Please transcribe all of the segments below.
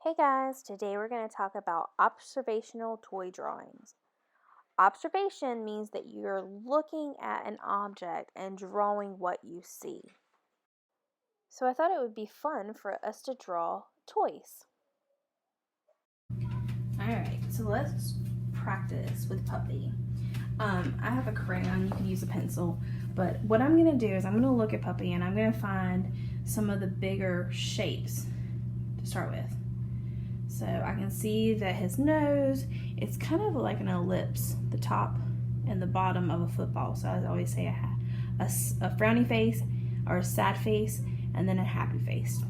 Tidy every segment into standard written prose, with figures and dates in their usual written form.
Hey guys, today we're going to talk about observational toy drawings. Observation means that you're looking at an object and drawing what you see. So I thought it would be fun for us to draw toys. Alright, so let's practice with Puppy. I have a crayon, you can use a pencil, but what I'm going to do is I'm going to look at Puppy and I'm going to find some of the bigger shapes to start with. So I can see that his nose, it's kind of like an ellipse, the top and the bottom of a football. So I always say a frowny face or a sad face and then a happy face.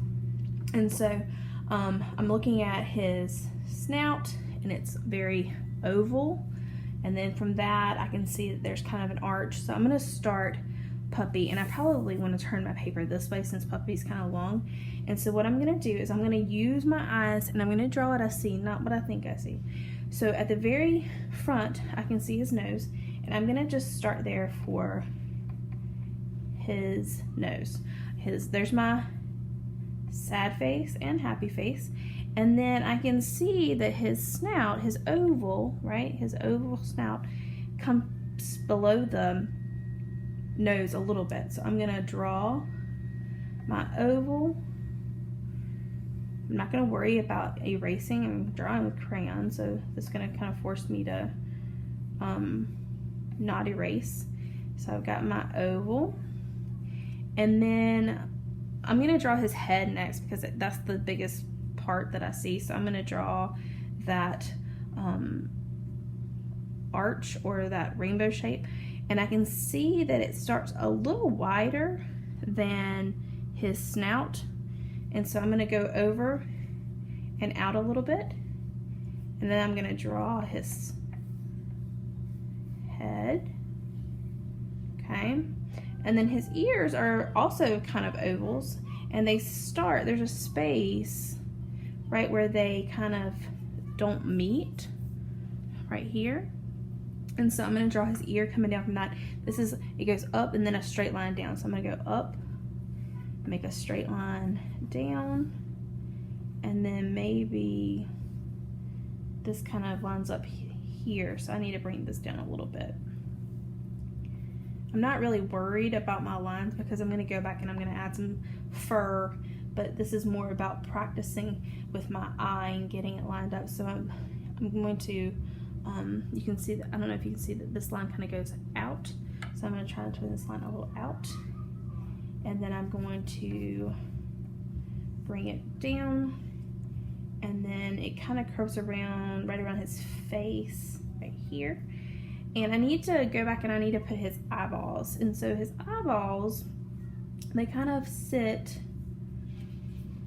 And so I'm looking at his snout and it's very oval. And then from that, I can see that there's kind of an arch. So I'm going to start Puppy, and I probably want to turn my paper this way since Puppy's kind of long. And so what I'm going to do is I'm going to use my eyes and I'm going to draw what I see, not what I think I see. So at the very front, I can see his nose, and I'm going to just start there for his nose. There's my sad face and happy face. And then I can see that his snout, his oval, right? His oval snout comes below the nose a little bit. So I'm gonna draw my oval. I'm not gonna worry about erasing. I'm drawing with crayon, so this is gonna kind of force me to not erase. So I've got my oval. And then I'm gonna draw his head next because that's the biggest part that I see. So I'm gonna draw that arch or that rainbow shape, and I can see that it starts a little wider than his snout, and so I'm gonna go over and out a little bit, and then I'm gonna draw his head. Okay, and then his ears are also kind of ovals, and they start, there's a space right where they kind of don't meet, right here. And so I'm going to draw his ear coming down from that. It goes up and then a straight line down. So I'm going to go up, make a straight line down, and then maybe this kind of lines up here. So I need to bring this down a little bit. I'm not really worried about my lines because I'm going to go back and I'm going to add some fur, but this is more about practicing with my eye and getting it lined up. So I'm going to, you can see that, I don't know if you can see that this line kind of goes out. So I'm going to try to turn this line a little out. And then I'm going to bring it down. And then it kind of curves around, right around his face, right here. And I need to go back and I need to put his eyeballs. And so his eyeballs, they kind of sit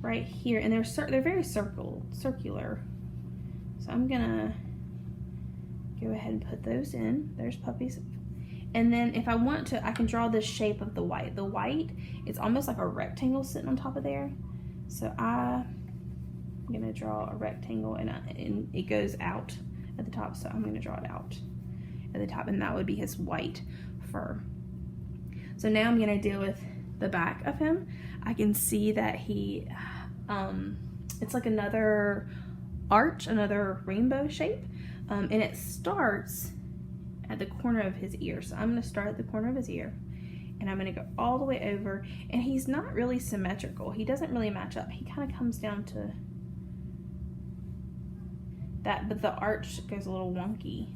right here, and they're very circular. So I'm gonna go ahead and put those in. There's Puppy's. And then if I want to, I can draw the shape of the white. The white is almost like a rectangle sitting on top of there. So I'm gonna draw a rectangle, and it goes out at the top. So I'm gonna draw it out at the top, and that would be his white fur. So now I'm gonna deal with the back of him. I can see that he, it's like another arch, another rainbow shape, and it starts at the corner of his ear. So I'm gonna start at the corner of his ear, and I'm gonna go all the way over, and he's not really symmetrical. He doesn't really match up. He kind of comes down to that, but the arch goes a little wonky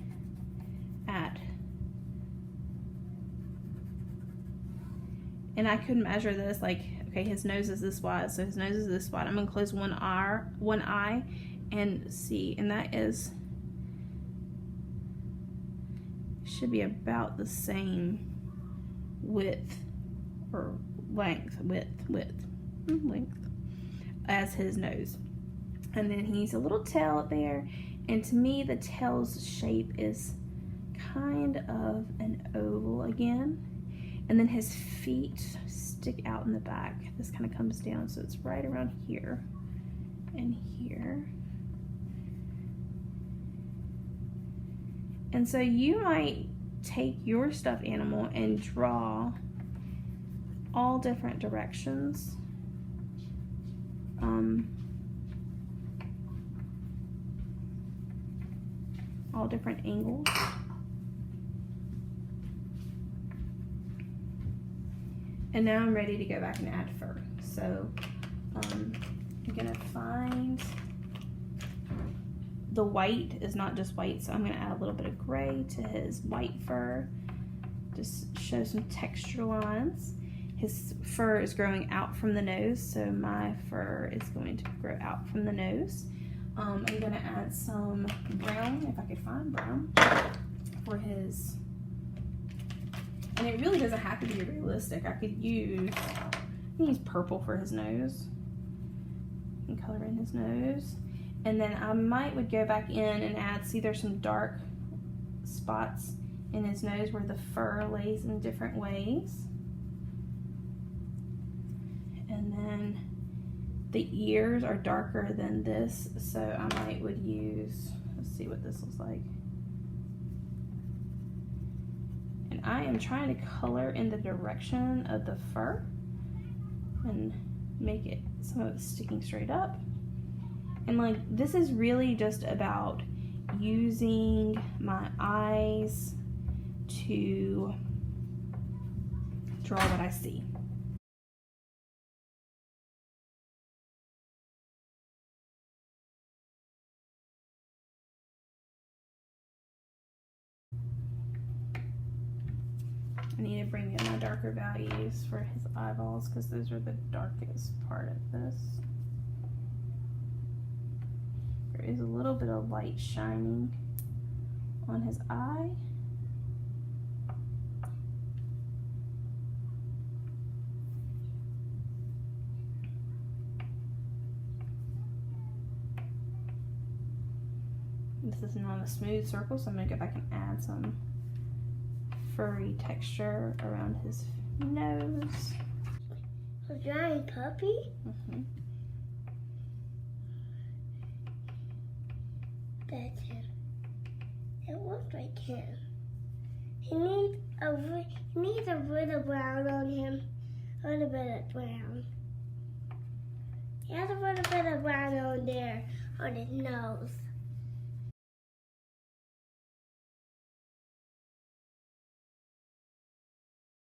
and I could measure this, like, okay, his nose is this wide, so his nose is this wide. I'm gonna close one eye and see, and that should be about the same width or length as his nose. And then he needs a little tail up there, and to me the tail's shape is kind of an oval again. And then his feet stick out in the back. This kind of comes down, so it's right around here and here. And so you might take your stuffed animal and draw all different directions all different angles. And now I'm ready to go back and add fur. So I'm gonna find the white is not just white, so I'm gonna add a little bit of gray to his white fur. Just show some texture lines. His fur is growing out from the nose, so my fur is going to grow out from the nose. I'm gonna add some brown, if I could find brown, for his, and it really doesn't have to be realistic. I could use purple for his nose and color in his nose. And then I would go back in and add, see there's some dark spots in his nose where the fur lays in different ways. And then the ears are darker than this, so I would use, let's see what this looks like. And I am trying to color in the direction of the fur and make it, some of it sticking straight up. And like, this is really just about using my eyes to draw what I see. I need to bring in my darker values for his eyeballs because those are the darkest part of this. There is a little bit of light shining on his eye. This is not a smooth circle, so I'm going to go back and add some furry texture around his nose. A giant puppy? Mm-hmm. That's him. It looks like him. He needs a little brown on him. A little bit of brown. He has a little bit of brown on there on his nose.